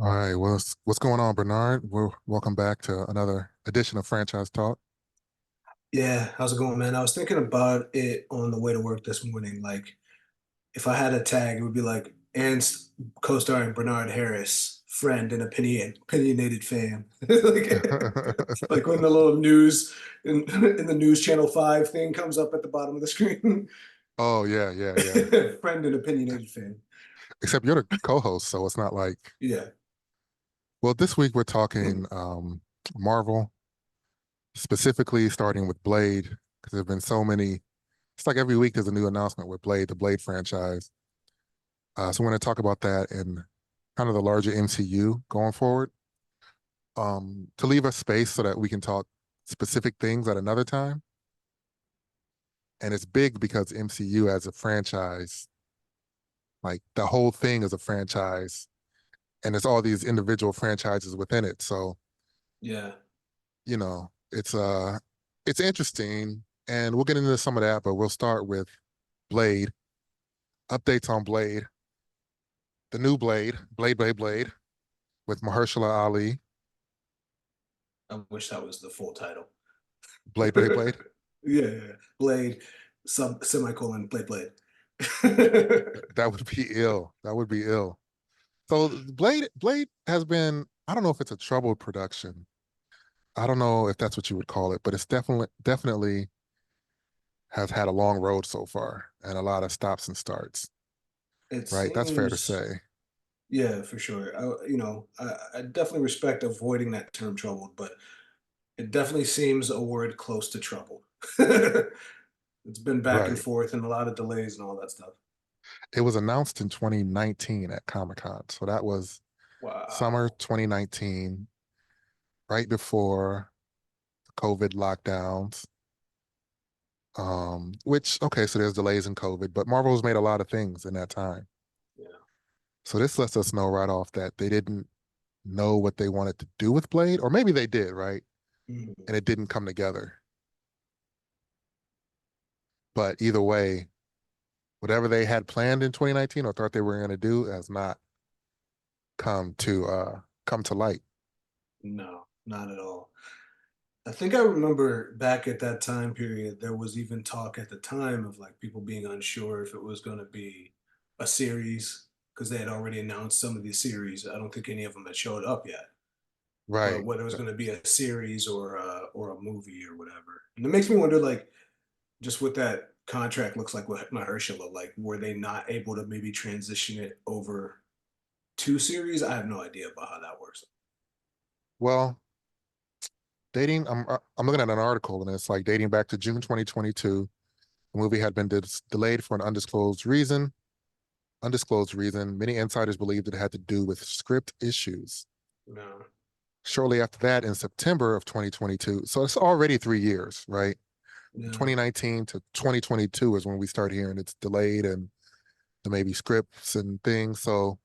All right, what's going on, Bernard? Welcome back to another edition of Franchise Talk. Yeah, how's it going, man? I was thinking about it on the way to work this morning. Like, if I had a tag, it would be like Ant's co-starring Bernard Harris, friend and opinionated fan. Like when the little news in the news channel 5 thing comes up at the bottom of the screen. Oh yeah, yeah, yeah. Friend and opinionated fan. Except you're the co-host, so it's not like. Yeah. Well, this week we're talking Marvel, specifically starting with Blade, because there've been so many. It's like every week there's a new announcement with Blade, the Blade franchise. So we're going to talk about that and kind of the larger MCU going forward. To leave us space so that we can talk specific things at another time. And it's big because MCU as a franchise, like the whole thing is a franchise, and it's all these individual franchises within it. So, Yeah. you know, it's interesting, and we'll get into some of that, but we'll start with Blade. Updates on Blade, the new Blade, with Mahershala Ali. I wish that was the full title. Blade. Yeah. Blade, semicolon, Blade. That would be ill. That would be ill. So Blade has been, I don't know if it's a troubled production. I don't know if that's what you would call it, but it's definitely has had a long road so far and a lot of stops and starts, It right? That's fair to seems, say. yeah, for sure. I definitely respect avoiding that term troubled, but it definitely seems a word close to trouble. It's been back and Right. forth and a lot of delays and all that stuff. It was announced in 2019 at Comic-Con. So that was summer Wow. 2019, right before COVID lockdowns. Which, okay, so there's delays in COVID, but Marvel's made a lot of things in that time. Yeah. So this lets us know right off that they didn't know what they wanted to do with Blade, or maybe they did, right? Mhm. And it didn't come together. But either way, whatever they had planned in 2019 or thought they were going to do has not come to light. No, not at all. I think I remember back at that time period, there was even talk at the time of like people being unsure if it was going to be a series because they had already announced some of these series. I don't think any of them had showed up yet. But Right. whether it was going to be a series or a movie or whatever. And it makes me wonder, like, just what that contract looks like with Mahershala, like, were they not able to maybe transition it over to series? I have no idea about how that works. Well, dating. I'm looking at an article and it's like dating back to June 2022. The movie had been delayed for an undisclosed reason. Undisclosed reason. Many insiders believed it had to do with script issues. No. Shortly after that, in September of 2022, so it's already 3 years, right? No. 2019 to 2022 is when we start hearing it's delayed and the maybe scripts and things. So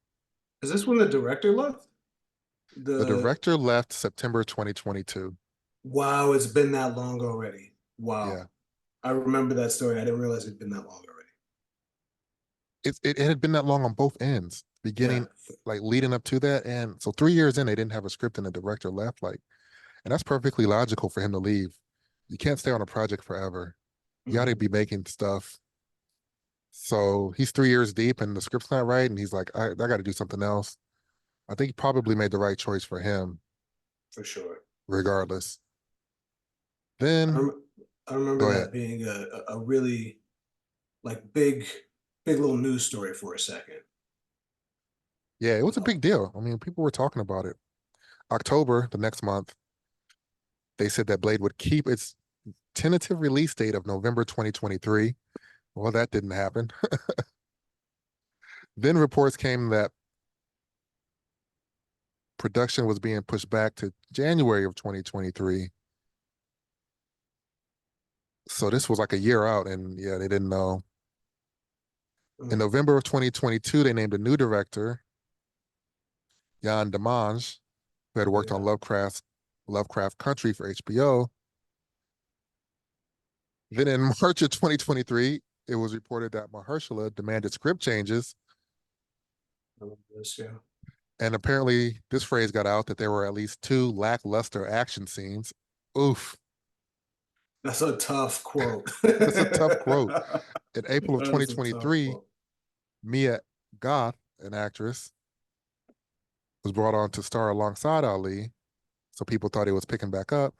Is this when the director left? the The director left September 2022. Wow, it's been that long already. Wow. Yeah. I remember that story. I didn't realize it'd been that long already. It had been that long on both ends, Yeah. beginning like leading up to that. And so 3 years in, they didn't have a script and the director left. Like, and that's perfectly logical for him to leave. You can't stay on a project forever. You got to Mhm. be making stuff. So he's 3 years deep and the script's not right. And he's like, I got to do something else. I think he probably made the right choice for him, For sure. regardless. I, Then rem- I remember go ahead. that being a really like big little news story for a second. Yeah, it was With a big deal. I mean, people were talking about it. October, the next month, they said that Blade would keep its tentative release date of November 2023. Well, that didn't happen. Then reports came that production was being pushed back to January of 2023. So this was like a year out, and yeah, they didn't know. In Mm, November of 2022, they named a new director, Jan Demange, who had worked on yeah. Lovecraft Country for HBO. Then in March of 2023, it was reported that Mahershala demanded script changes. I remember this, yeah. And apparently, this phrase got out that there were at least two lackluster action scenes. Oof, That's a tough quote. that's a tough quote. In April of That is a tough 2023, quote. Mia Goth, an actress, was brought on to star alongside Ali. So people thought he was picking back up.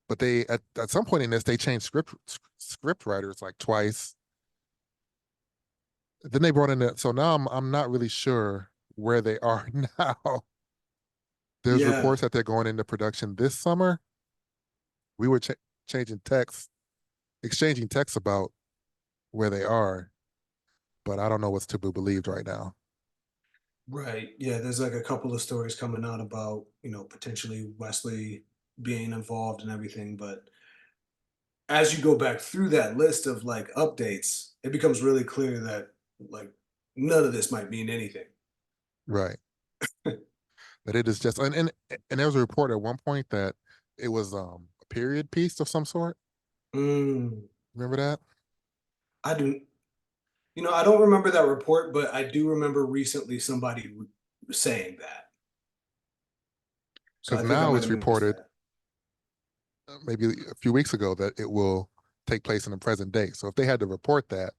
But at some point in this, they changed script writers like twice. Then they brought in so now I'm not really sure where they are now. There's Yeah, reports that they're going into production this summer. We were changing texts, exchanging texts about where they are, but I don't know what's to be believed right now. right. Yeah, there's like a couple of stories coming out about, potentially Wesley being involved and everything, but as you go back through that list of like updates, it becomes really clear that like none of this might mean anything. Right. That it is just and there was a report at one point that it was a period piece of some sort. Mm, Remember that? I do, I don't remember that report, but I do remember recently somebody saying that. So Because I think I now might it's have missed reported that. maybe a few weeks ago that it will take place in the present day. So if they had to report that,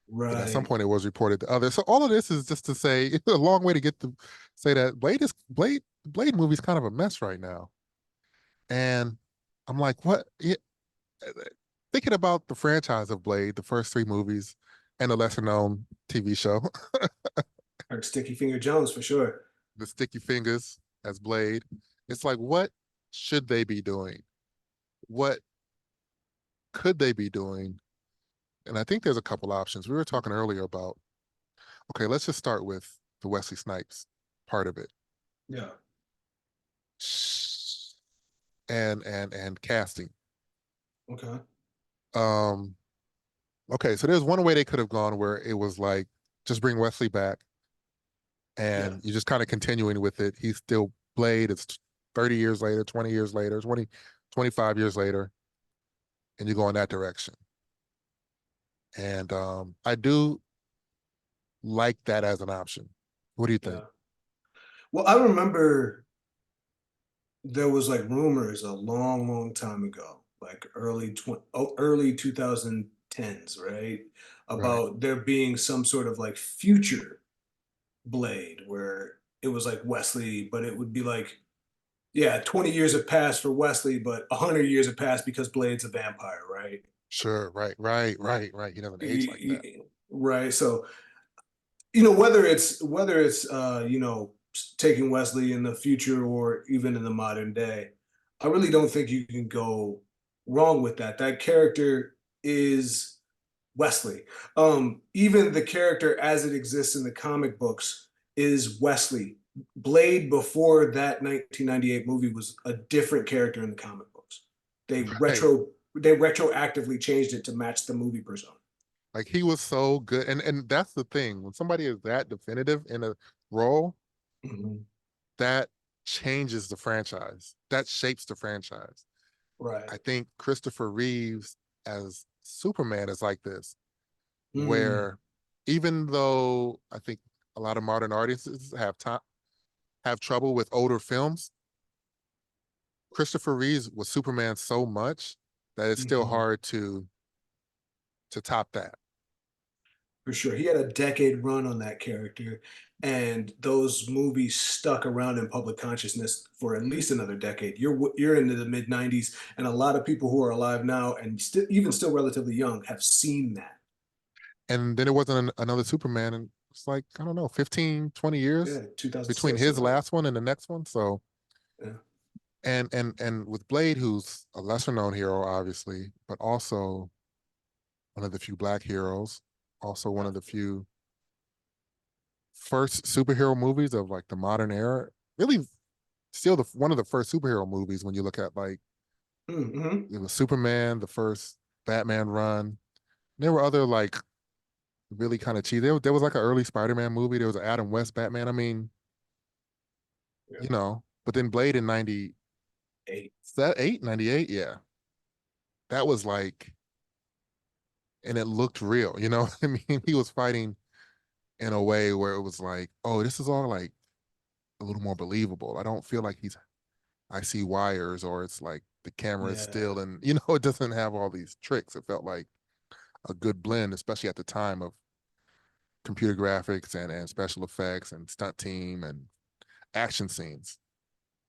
then at some Right. point it was reported to others. So all of this is just to say it's a long way to get to say that Blade movie is kind of a mess right now. And I'm like, what? Yeah, thinking about the franchise of Blade, the first three movies, and the lesser known TV show, Or Sticky Finger Jones for sure. the Sticky Fingers as Blade. It's like, what should they be doing? What could they be doing? And I think there's a couple options. We were talking earlier about, okay, let's just start with the Wesley Snipes part of it. Yeah. And casting. Okay. Um, okay, so there's one way they could have gone where it was like just bring Wesley back Yeah. and you're just kind of continuing with it. He's still Blade. It's 30 years later, 20 years later, 25 years later, and you go in that direction. And I do like that as an option. What do you think? Yeah. Well, I remember there was like rumors a long, long time ago, like early 2010s, right? Right. About there being some sort of like future Blade where it was like Wesley, but it would be like, yeah, 20 years have passed for Wesley, but 100 years have passed because Blade's a vampire, right? Sure. Right. He doesn't age like that. Right. So whether it's taking Wesley in the future or even in the modern day, I really don't think you can go wrong with that. That character is Wesley. Even the character as it exists in the comic books is Wesley. Blade before that 1998 movie was a different character in the comic books. They Right. retro they retroactively changed it to match the movie persona. Like he was so good. And that's the thing. When somebody is that definitive in a role, Mhm. that changes the franchise. That shapes the franchise. Right. I think Christopher Reeves as Superman is like this, Mm, where even though I think a lot of modern audiences have trouble with older films, Christopher Reeves was Superman so much that it's still mhm. hard to top that. For sure. He had a decade run on that character, and those movies stuck around in public consciousness for at least another decade. You're into the mid 90s, and a lot of people who are alive now and even still relatively young have seen that. And then it wasn't another Superman, and it's like, I don't know, 15, 20 years Yeah, between 2006, his you're right. last one and the next one. So Yeah. and with Blade, who's a lesser known hero, obviously, but also one of the few black heroes, also one Yeah. of the few first superhero movies of like the modern era. Really, still the one of the first superhero movies when you look at like Mm-hmm. it was Superman, the first Batman run. There were other like really kind of cheesy. There was like an early Spider-Man movie. There was an Adam West Batman. I mean, Yeah. but then Blade in 90, 8. 98, yeah. That was like, and it looked real, I mean, he was fighting in a way where it was like, oh, this is all like a little more believable. I don't feel like I see wires or it's like the camera is Yeah. still and you know, it doesn't have all these tricks. It felt like a good blend, especially at the time of computer graphics and special effects and stunt team and action scenes.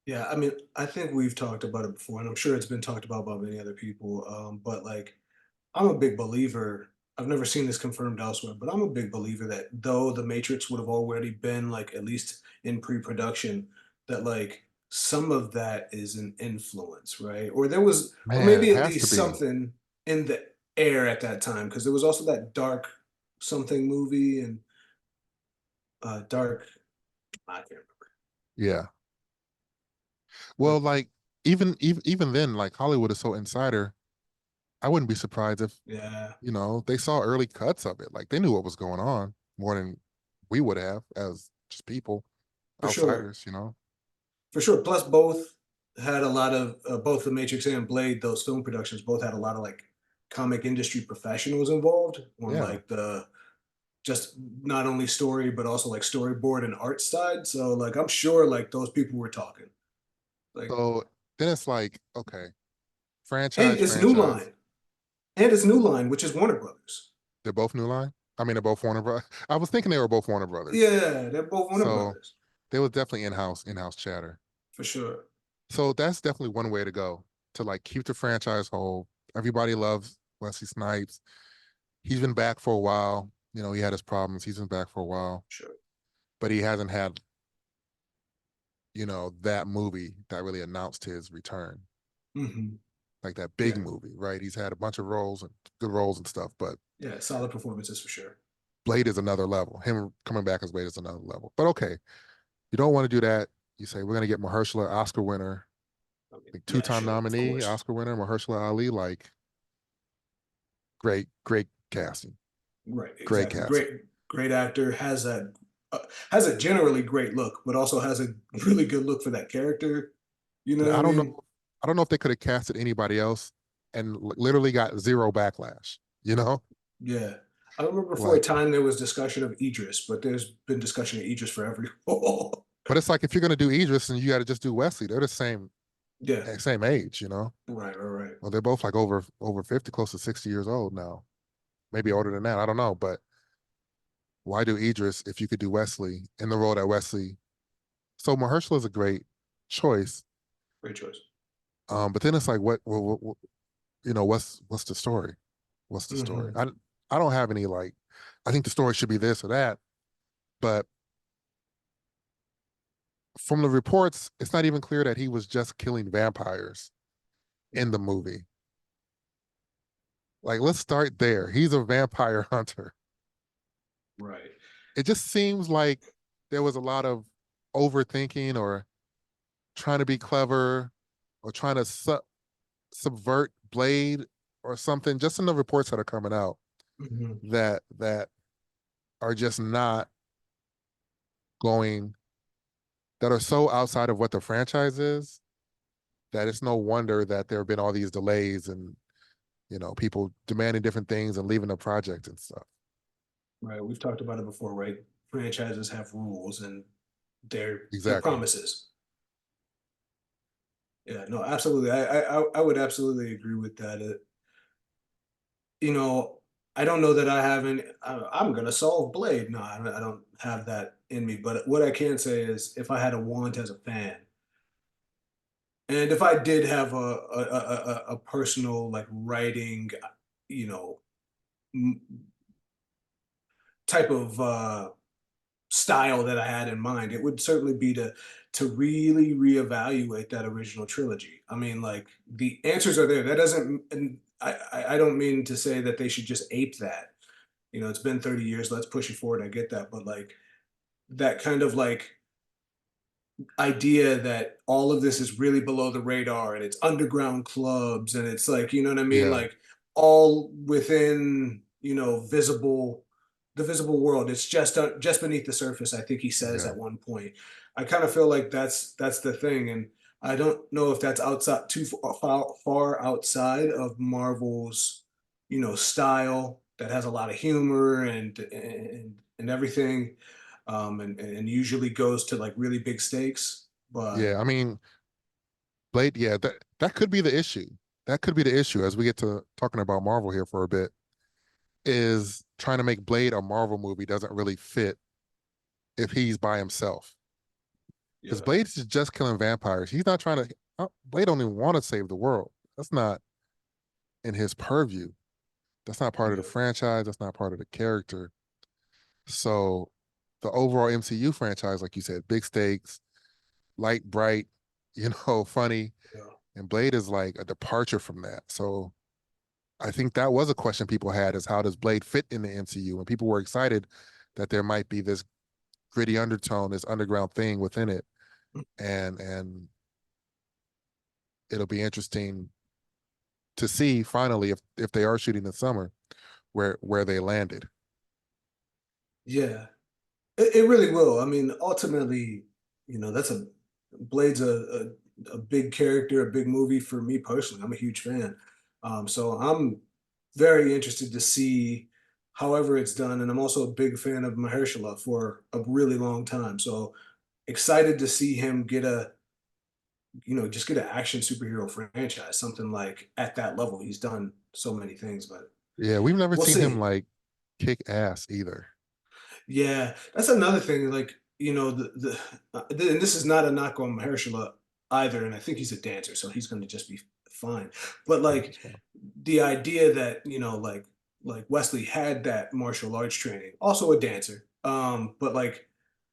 Yeah, I mean, I think we've talked about it before, and I'm sure it's been talked about by many other people. But like, I'm a big believer. I've never seen this confirmed elsewhere, but I'm a big believer that though the Matrix would have already been like at least in pre-production, that like some of that is an influence, right? Or there was, or Man, maybe it at has to least be. something in the air at that time, because there was also that dark something movie and dark. I can't remember. Yeah. Well, But like even then, like Hollywood is so insider. I wouldn't be surprised if, yeah, you know, they saw early cuts of it. Like they knew what was going on more than we would have as just people, for sure. outsiders, you know? For sure. Plus, both had a lot of both The Matrix and Blade. Those film productions both had a lot of like comic industry professionals involved on Yeah. like the just not only story but also like storyboard and art side. So like I'm sure like those people were talking like So then it's like, okay, and franchise, it's New franchise. Line and it's New Line, which is Warner Brothers. They're both New Line. I mean, they're both Warner Brothers. I was thinking they were both Warner Brothers. Yeah, they're both Warner So Brothers they was definitely in-house chatter. for sure. So that's definitely one way to go to like keep the franchise whole. Everybody loves Wesley Snipes. He's been back for a while. You know, he had his problems. He's been back for a while, Sure. but he hasn't had, you know, that movie that really announced his return, Hmm. like that big Yeah. movie, right? He's had a bunch of roles and good roles and stuff, but Yeah. Solid performances for sure. Blade is another level. Him coming back as Blade is another level. But okay, you don't want to do that. You say we're gonna get Mahershala, Oscar winner, I mean, like yeah, two-time sure, of nominee, course. Oscar winner, Mahershala Ali. Like great, great casting, Right, great exactly. casting. Great actor has a generally great look, but also has a really good look for that character. You know And what I I don't know, mean? I don't know if they could have casted anybody else and literally got zero backlash. You know, Yeah. I remember for a like, time there was discussion of Idris, but there's been discussion of Idris for every role. but it's like if you're gonna do Idris and you got to just do Wesley, they're the Yeah. same age. You know, Right, right, right. well they're both like over 50, close to 60 years old now, maybe older Mhm. than that. I don't know, but why do Idris if you could do Wesley in the role that Wesley? So Mahershala is a great choice. Great choice. But then it's like, you know, what's the story? What's the story? Hmm. I don't have any like, I think the story should be this or that. But from the reports, it's not even clear that he was just killing vampires in the movie. Like, let's start there. He's a vampire hunter. Right. It just seems like there was a lot of overthinking or trying to be clever or trying to subvert Blade or something, just in the reports that are coming out Hmm. that are just not going, that are so outside of what the franchise is that it's no wonder that there have been all these delays and, you know, people demanding different things and leaving the project and stuff. Right. We've talked about it before, right? Franchises have rules and they're Exactly. promises. Yeah, no, absolutely. I would absolutely agree with that. You know, I don't know that I haven't. I'm gonna solve Blade. No, I don't have that in me. But what I can say is, if I had a want as a fan, and if I did have a personal like writing, you know, m- type of style that I had in mind, it would certainly be to really reevaluate that original trilogy. I mean, like the answers are there. That doesn't, and I don't mean to say that they should just ape that. You know, it's been 30 years, let's push it forward. I get that. But like that kind of like idea that all of this is really below the radar and it's underground clubs and it's like, you know what I mean? Yeah. Like all within, you know, the visible world. It's just beneath the surface, I think he says Yeah. at one point. I kind of feel like that's the thing. And I don't know if that's outside too far outside of Marvel's, you know, style that has a lot of humor and everything, and usually goes to like really big stakes. But Yeah, I mean, Blade, yeah, that could be the issue. That could be the issue as we get to talking about Marvel here for a bit, is trying to make Blade a Marvel movie doesn't really fit if he's by himself. Because yeah, Blade's just killing vampires. He's not trying to, Blade don't even want to save the world. That's not in his purview. That's not part of the yeah, franchise. That's not part of the character. So the overall MCU franchise, like you said, big stakes, light, bright, funny. yeah, And Blade is like a departure from that. So I think that was a question people had, is how does Blade fit in the MCU? And people were excited that there might be this gritty undertone, this underground thing within it. And it'll be interesting to see finally if they are shooting this summer where they landed. yeah. It really will. I mean, ultimately, that's a Blade's a big character, a big movie for me personally. I'm a huge fan. So I'm very interested to see however it's done. And I'm also a big fan of Mahershala for a really long time. So excited to see him get just get an action superhero franchise, something like at that level. He's done so many things, but Yeah, we've never we'll seen him see. like kick ass either. Yeah, that's another thing. Like, and this is not a knock on Mahershala either, and I think he's a dancer, so he's going to just be fine. But Yeah, like he's fine. the idea that like Wesley had that martial arts training, also a dancer, but like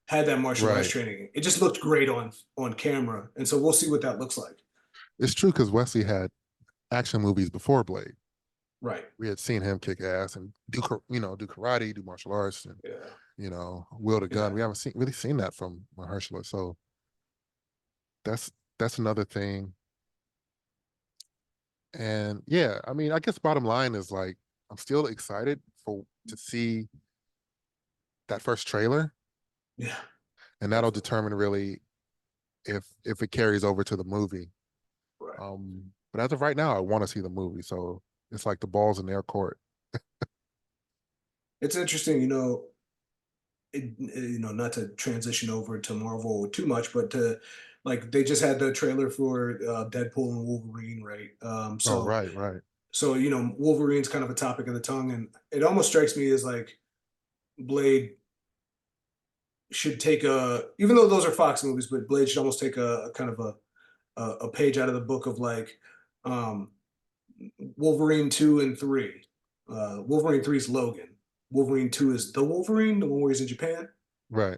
had that martial arts Right. training. It just looked great on camera, and so we'll see what that looks like. It's true because Wesley had action movies before Blade. Right. We had seen him kick ass and do karate, do martial arts, and Yeah. wield a gun. Yeah. We haven't really seen that from Mahershala. So that's another thing. And yeah, I mean, I guess bottom line is like I'm still excited for to see that first trailer, Yeah. and that'll Definitely. determine really if it carries over to the movie. Right. But as of right now, I want to see the movie, so it's like the ball's in their court. It's interesting, not to transition over to Marvel too much, but to like they just had the trailer for Deadpool and Wolverine, right? Oh, right, right, So Wolverine's kind of a topic of the tongue, and it almost strikes me as like Blade should take even though those are Fox movies, but Blade should almost take a kind of a page out of the book of like um, Wolverine 2 and 3. Wolverine 3 is Logan. Wolverine 2 is the Wolverine, the one where he's in Japan. right.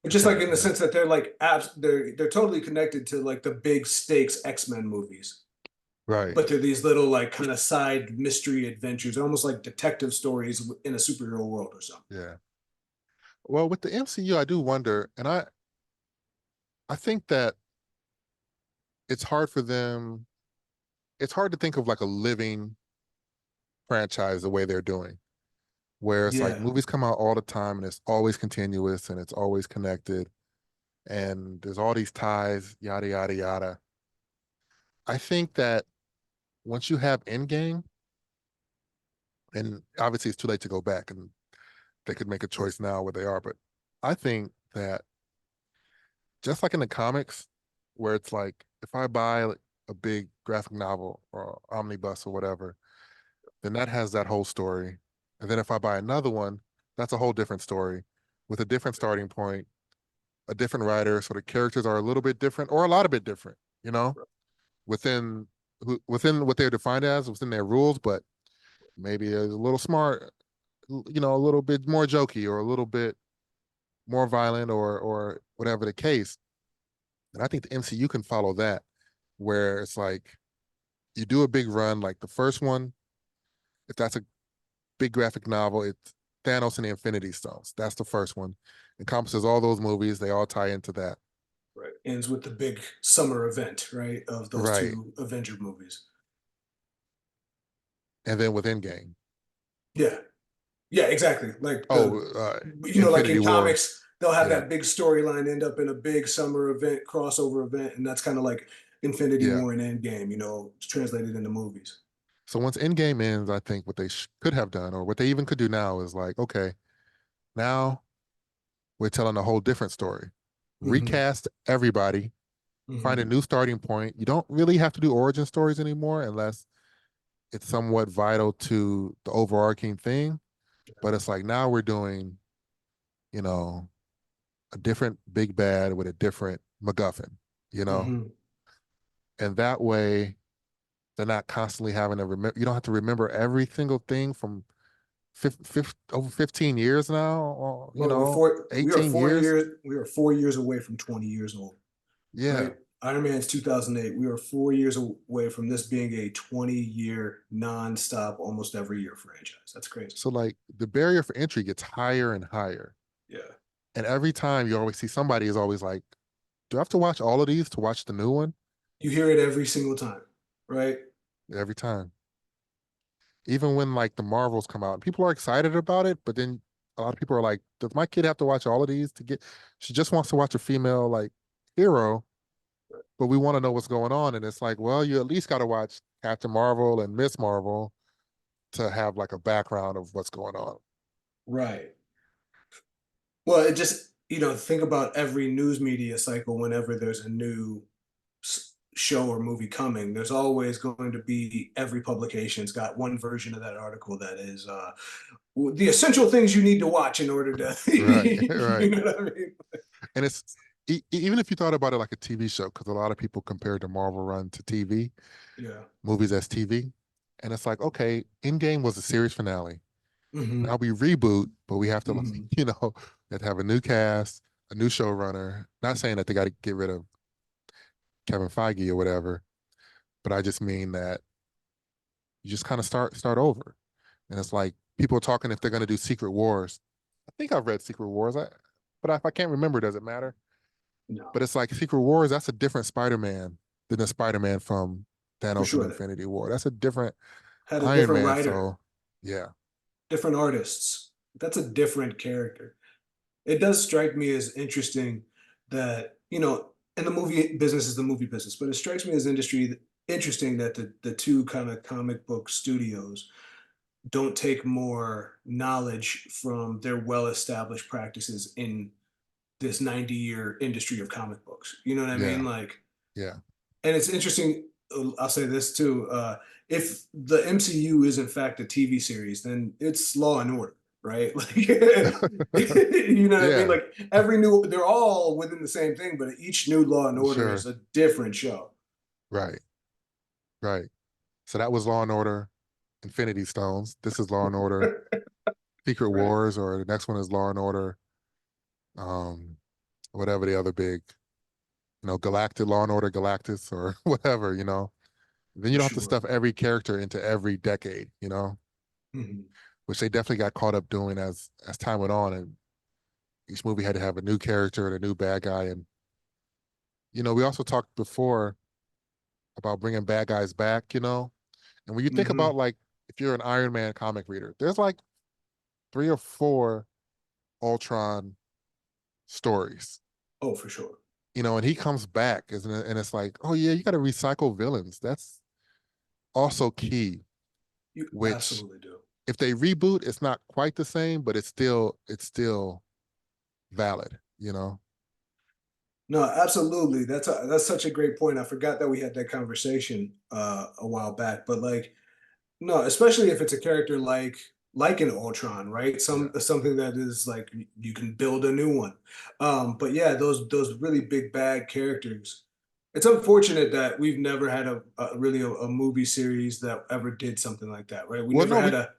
But just like Japan, in the yeah, sense that they're like apps, they're totally connected to like the big stakes X-Men movies. right, But they're these little like kind of side mystery adventures. They're almost like detective stories in a superhero world or something. yeah. Well, with the MCU, I do wonder, and I think that it's hard for them. It's hard to think of like a living franchise the way they're doing, where it's like Yeah. movies come out all the time and it's always continuous and it's always connected and there's all these ties, yada yada yada. I think that once you have Endgame, and obviously it's too late to go back and they could make a choice now where they are, but I think that just like in the comics, where it's like if I buy like a big graphic novel or omnibus or whatever, then that has that whole story. And then if I buy another one, that's a whole different story with a different starting point, a different writer. So the characters are a little bit different or a lot of bit different, within within what they're defined as, within their rules, but maybe a little smart, a little bit more jokey or a little bit more violent or whatever the case. And I think the MCU can follow that, where it's like you do a big run, like the first one, if that's a big graphic novel, it's Thanos and the Infinity Stones. That's the first one. Encompasses all those movies. They all tie into that. Right. Ends with the big summer event, right, of those Right. two Avenger movies. And then with Endgame. Yeah. Yeah, exactly. Like Oh, like Infinity in War. comics, they'll have Yeah. that big storyline end up in a big summer event, crossover event, and that's kind of like Infinity Yeah. War and Endgame, translated into movies. So once Endgame ends, I think what they could have done, or what they even could do now, is like, okay, now we're telling a whole different story. Hmm. Recast everybody, find a Hmm. new starting point. You don't really have to do origin stories anymore unless it's somewhat vital to the overarching thing. But it's like now we're doing, you know, a different big bad with a different MacGuffin, you know? Hmm. And that way they're not constantly having to remember, you don't have to remember every single thing from over 15 years now, or, Well, we're 18 years. we are 4 years away from 20 years old, right? Yeah. Iron Man's 2008. We are 4 years away from this being a 20-year nonstop, almost every year franchise. That's crazy. So like the barrier for entry gets higher and higher. Yeah. And every time you always see somebody is always like, do I have to watch all of these to watch the new one? You hear it every single time, right? Every time. Even when like the Marvels come out, people are excited about it, but then a lot of people are like, does my kid have to watch all of these to get, she just wants to watch a female like hero, but we want to know what's going on. And it's like, well, you at least got to watch Captain Marvel and Miss Marvel to have like a background of what's going on. Right. Well, it just, think about every news media cycle whenever there's a new show or movie coming, there's always going to be every publication's got one version of that article that is the essential things you need to watch in order to, Right, right. you know what I mean? And it's even if you thought about it like a TV show, because a lot of people compared the Marvel run to TV, Yeah. movies as TV. And it's like, okay, Endgame was a series finale. Now Hmm. we reboot, but we have to, like, Hmm. have a new cast, a new showrunner. Not saying that they got to get rid of Kevin Feige or whatever, but I just mean that you just kind of start over. And it's like people are talking if they're going to do Secret Wars. I think I've read Secret Wars, but if I can't remember, does it matter? But No, it's like Secret Wars. That's a different Spider-Man than the Spider-Man from for Thanos and sure. Infinity War. That's a different Had a Iron different Man. writer, So yeah, different artists. That's a different character. It does strike me as interesting that, in the movie business is the movie business, but it strikes me as industry interesting that the two kind of comic book studios don't take more knowledge from their well-established practices in this 90-year industry of comic books. You know what I mean? yeah, Like, yeah, and it's interesting. I'll say this too. If the MCU is in fact a TV series, then it's Law and Order, right? Like, you know what I mean? yeah. Like they're all within the same thing, but each new Law and Order is Sure. a different show. Right, right. So that was Law and Order, Infinity Stones. This is Law and Order, Secret Right. Wars, or the next one is Law and Order, um, whatever the other big, Galactic Law and Order Galactus or whatever. Then you For don't have to sure. stuff every character into every decade, Mhm. which they definitely got caught up doing as time went on, and each movie had to have a new character and a new bad guy. And we also talked before about bringing bad guys back. And when you think about Mhm. like if you're an Iron Man comic reader, there's like three or four Ultron stories. Oh, for sure. And he comes back, isn't it? And it's like, oh yeah, you got to recycle villains. That's also key. You Which, absolutely do. if they reboot, it's not quite the same, but it's still valid. No, absolutely. That's such a great point. I forgot that we had that conversation a while back. But like, no, especially if it's a character like an Ultron, right? Yeah. Something that is like you can build a new one. But yeah, those really big bad characters. It's unfortunate that we've never had a movie series that ever did something like that, right? We Well, never no, had we a.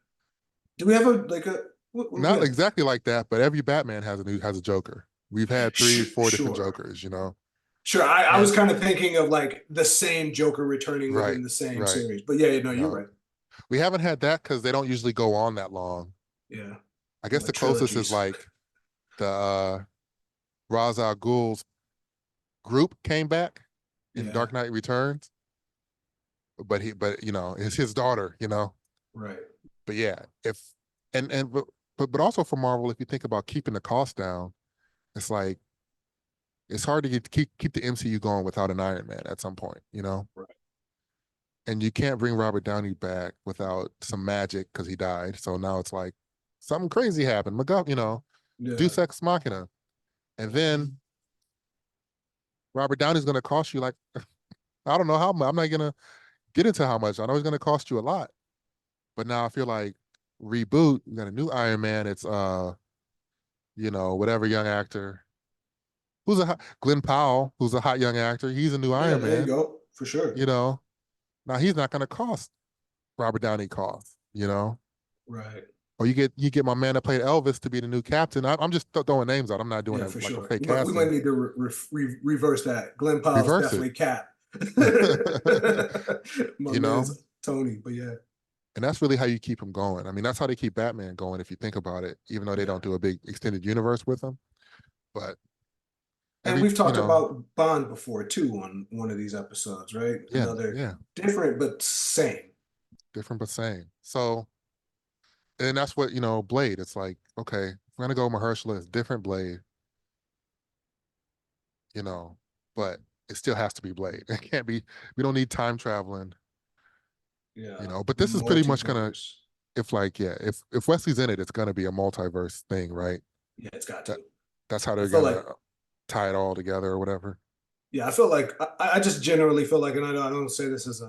Do we have a like a what do we not have? exactly like that, but every Batman has a Joker. We've had three, four different Sure. Jokers. Sure, I was And kind of thinking of like the same Joker returning right, within the same right. series. But yeah, no, you're No, right. we haven't had that because they don't usually go on that long. Yeah. I guess Like the closest is trilogies. like the Ra's al Ghul's group came back in Yeah, Dark Knight Returns, but it's his daughter. right. But yeah, if and but also for Marvel, if you think about keeping the cost down, it's like it's hard to keep the MCU going without an Iron Man at some point. Right. and you can't bring Robert Downey back without some magic because he died. So now it's like something crazy happened. McGuff, Yeah. Deus Ex Machina, and then Robert Downey's going to cost you like I don't know how much. I'm not going to get into how much. I know he's going to cost you a lot, but now I feel like reboot. We got a new Iron Man. It's whatever young actor Glenn Powell, who's a hot young actor. He's a new Yeah, Iron there you Man. go. For sure. You know, now he's not going to cost Robert Downey cost. Right. Or you get my man that played Elvis to be the new captain. I'm just throwing names out. I'm not doing Yeah, it for like a sure. fake We might casting. need to reverse that. Glenn Powell's Reverse it. definitely Cap. My you know, man's Tony, but yeah, and that's really how you keep him going. I mean, that's how they keep Batman going if you think about it. Even though they yeah. don't do a big extended universe with him, but And every we've talked about Bond before too on one of these episodes, right? yeah, Another yeah, different but same. different but same. So and that's what Blade. It's like okay, we're gonna go Mahershala. It's different Blade, you know, but it still has to be Blade. It can't be. We don't need time traveling, Yeah. But this is pretty much gonna Multiverse. if like yeah, if Wesley's in it, it's gonna be a multiverse thing, right? Yeah, it's got That to. that's how I they're feel gonna like tie it all together or whatever. Yeah, I feel like I just generally feel like, and I don't say this as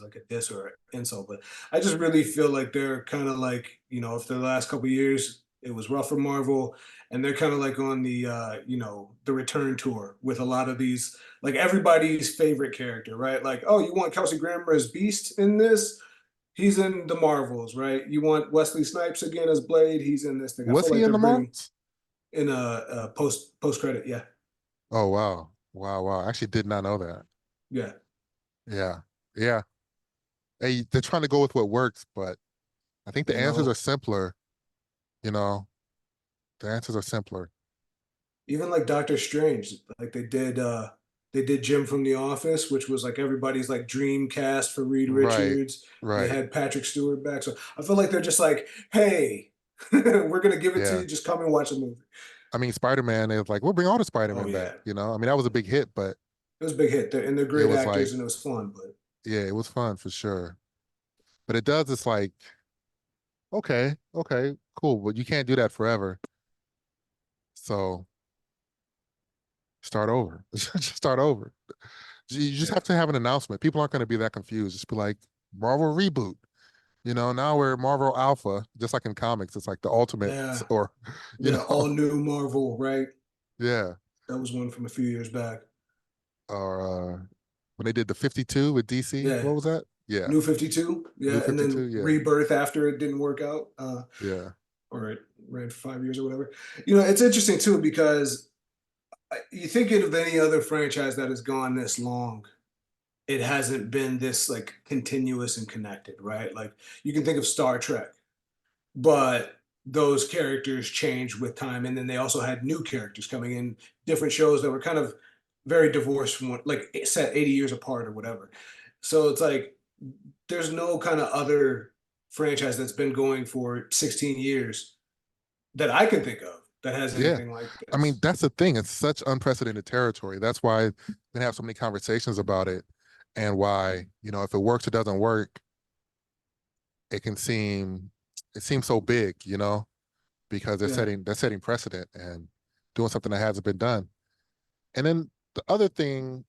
like a diss or insult, but I just really feel like they're kind of like, after the last couple of years, it was rough for Marvel, and they're kind of like on the return tour with a lot of these, like everybody's favorite character, right? Like, oh, you want Kelsey Grammer as Beast in this? He's in the Marvels, right? You want Wesley Snipes again as Blade? He's in this thing. I Was feel he like in they're the bringing Marvels? in a post credit, yeah, Oh wow, wow, wow! I actually did not know that. yeah. Yeah, yeah. Hey, they're trying to go with what works, but I think the You answers are know, simpler. You know, the answers are simpler. even like Doctor Strange, like they did Jim from The Office, which was like everybody's like dream cast for Reed Right, Richards. They right. had Patrick Stewart back. So I feel like they're just like, hey, we're gonna give it to Yeah. you, just come and watch a movie. I mean, Spider-Man is like, we'll bring all the Oh Spider-Man back. yeah. I mean, that was a Yeah. big hit, but It was a big hit. And they're it great was like, actors and it was fun, but yeah, it was fun for sure. But it does, it's like, okay, okay, cool. But you can't do that forever. So start over. Just start over. You just yeah. have to have an announcement. People aren't going to be that confused. Just be like, Marvel reboot. Now we're Marvel Alpha, just like in comics. It's like the ultimate, Yeah. or, you Yeah. All know, new Marvel, right? yeah. That was one from a few years back. Or when they did the 52 with DC, Yeah. what was that? Yeah. New 52. New Yeah. And 52. then Yeah. Rebirth after it didn't work out. Yeah. Or it ran for 5 years or whatever. It's interesting too because you think of any other franchise that has gone this long, it hasn't been this like continuous and connected, right? Like you can think of Star Trek, but those characters changed with time, and then they also had new characters coming in, different shows that were kind of very divorced from one, like set 80 years apart or whatever. So it's like there's no kind of other franchise that's been going for 16 years that I can think of that has Yeah. anything like I mean, this. that's the thing. It's such unprecedented territory. That's why we have so many conversations about it and why, if it works, it doesn't work. It can it seems so big, because Yeah. they're setting precedent and doing something that hasn't been done. And then the other thing,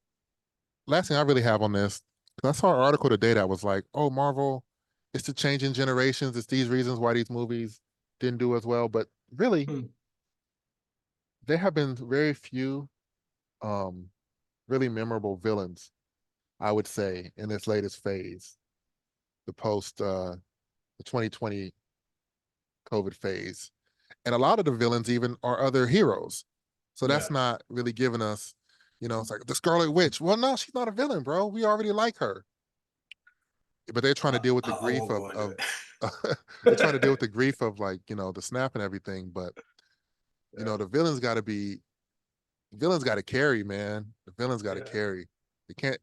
last thing I really have on this, 'cause I saw an article today that was like, oh, Marvel, it's the changing generations. It's these reasons why these movies didn't do as well. But really, Hmm. there have been very few um really memorable villains, I would say, in this latest phase, the post the 2020 COVID phase. And a lot of the villains even are other heroes. So that's Yeah. not really giving us, it's like the Scarlet Witch. Well, no, she's not a villain, bro. We already like her. But they're trying to deal with the I grief won't of go into they're trying to deal with it. the grief of like, the snap and everything. But Yeah. the villains gotta carry, man. The villains gotta Yeah. carry. You can't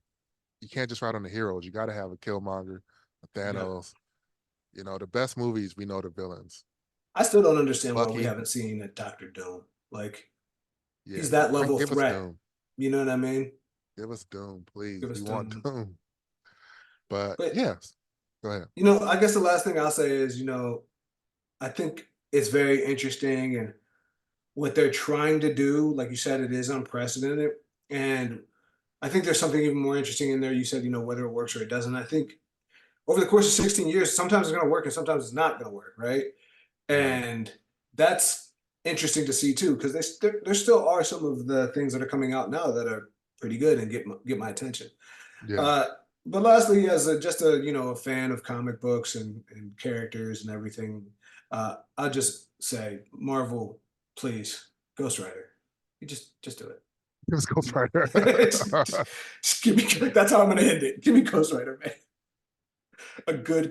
you can't just ride on the heroes. You gotta have a Killmonger, a Yeah. Thanos. The best movies we know the villains. I still don't understand why we Bucky, haven't seen a Doctor Doom. Like yeah, he's that level give us threat. Doom. You know what I mean? Give us Doom, Give please. We us want Doom. Doom. But But yes, go ahead. I guess the last thing I'll say is, I think it's very interesting and what they're trying to do, like you said, it is unprecedented. And I think there's something even more interesting in there. You said, whether it works or it doesn't. I think over the course of 16 years, sometimes it's going to work and sometimes it's not going to work, right? Right. And that's interesting to see too, because there still are some of the things that are coming out now that are pretty good and get my attention. Yeah. Uh, but lastly, as just a fan of comic books and characters and everything, I'll just say Marvel, please, Ghost Rider, you just do it. It was Ghost Rider. just give me. That's how I'm gonna end it. Give me Ghost Rider, man. A good